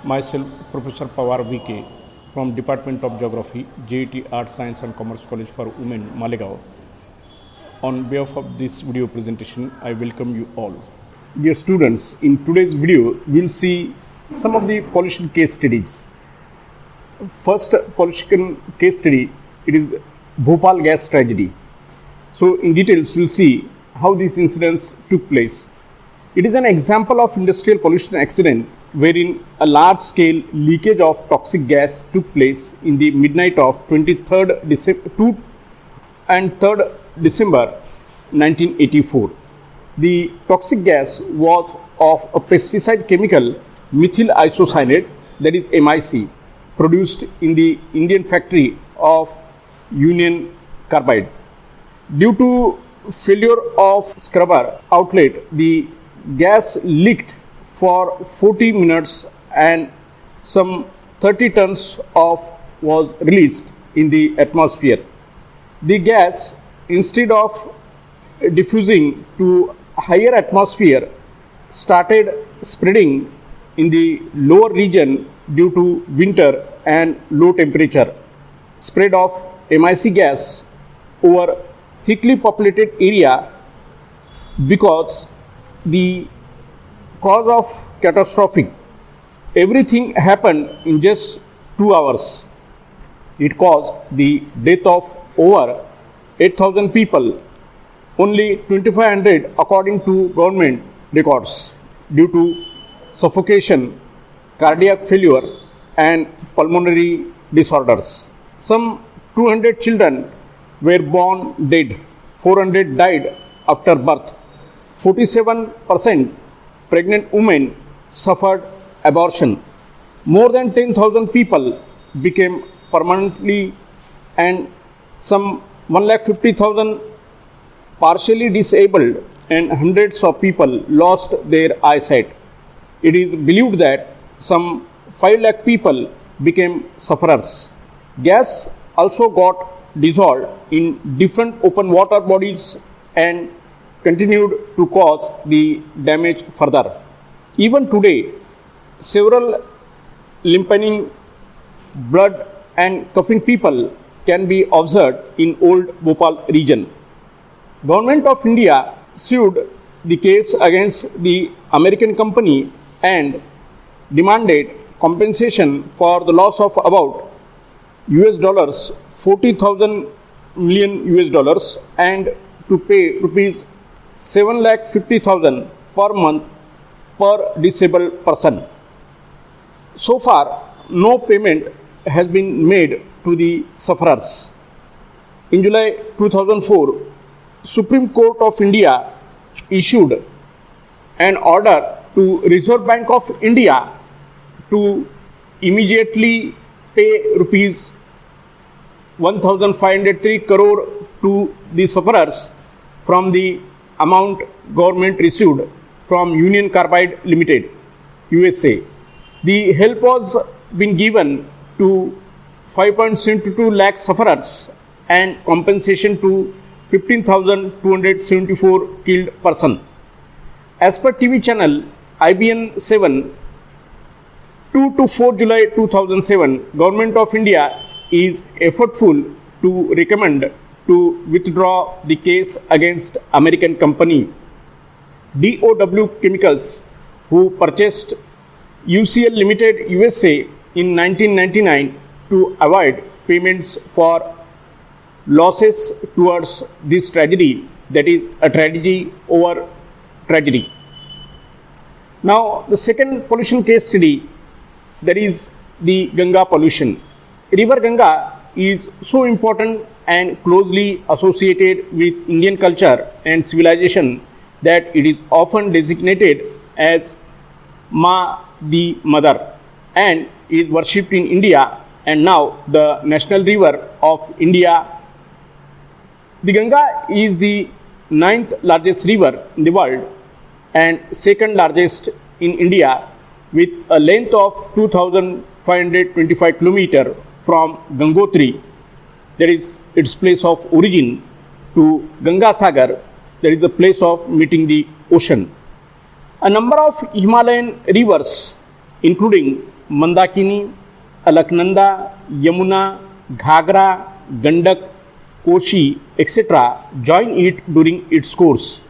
Myself, Professor Pawar VK from Department of Geography, J.A.T Art, Science and Commerce College for Women, Malegaon. On behalf of this video presentation, I welcome you all. Dear students, in today's video, we will see some of the pollution case studies. First pollution case study, it is Bhopal Gas Tragedy. So in details, we will see how these incidents took place. It is an example of industrial pollution accident wherein a large-scale leakage of toxic gas took place in the midnight of 23rd December, 2 and 3rd December 1984. The toxic gas was of a pesticide chemical methyl isocyanate, that is MIC, produced in the Indian factory of Union Carbide. Due to failure of scrubber outlet, the gas leaked for 40 minutes and some 30 tons of was released in the atmosphere. The gas, instead of diffusing to higher atmosphere, started spreading in the lower region due to winter and low temperature. Spread of MIC gas over thickly populated area because the cause of catastrophic. Everything happened in just 2 hours. It caused the death of over 8,000 people, only 2,500 according to government records, due to suffocation, cardiac failure and pulmonary disorders. Some 200 children were born dead, 400 died after birth. 47% pregnant women suffered abortion. More than 10,000 people became permanently and some 150,000 partially disabled and hundreds of people lost their eyesight. It is believed that some 5 lakh people became sufferers. Gas also got dissolved in different open water bodies and continued to cause the damage further. Even today, several limping, blood and coughing people can be observed in old Bhopal region. Government of India sued the case against the American company and demanded compensation for the loss of about US $40,000 million and to pay rupees 7,50,000 per month per disabled person. So far, no payment has been made to the sufferers. In July 2004, Supreme Court of India issued an order to Reserve Bank of India to immediately pay rupees 1,503 crore to the sufferers from the amount government received from Union Carbide Limited, USA. The help was been given to 5.72 lakh sufferers and compensation to 15,274 killed person. As per TV channel IBN 7, 2 to 4 July 2007, Government of India is effortful to recommend to withdraw the case against American company DOW Chemicals, who purchased UCL Limited USA in 1999 to avoid payments for losses towards this tragedy, that is a tragedy over tragedy. Now the second pollution case study, that is the Ganga pollution. River Ganga is so important and closely associated with Indian culture and civilization that it is often designated as Ma, the mother, and is worshipped in India and now the national river of India. The Ganga is the 9th largest river in the world and 2nd largest in India, with a length of 2,525 km from Gangotri, that is its place of origin, to Ganga Sagar, that is the place of meeting the ocean. A number of Himalayan rivers, including Mandakini, Alaknanda, Yamuna, Ghagra, Gandak, Koshi, etc. join it during its course.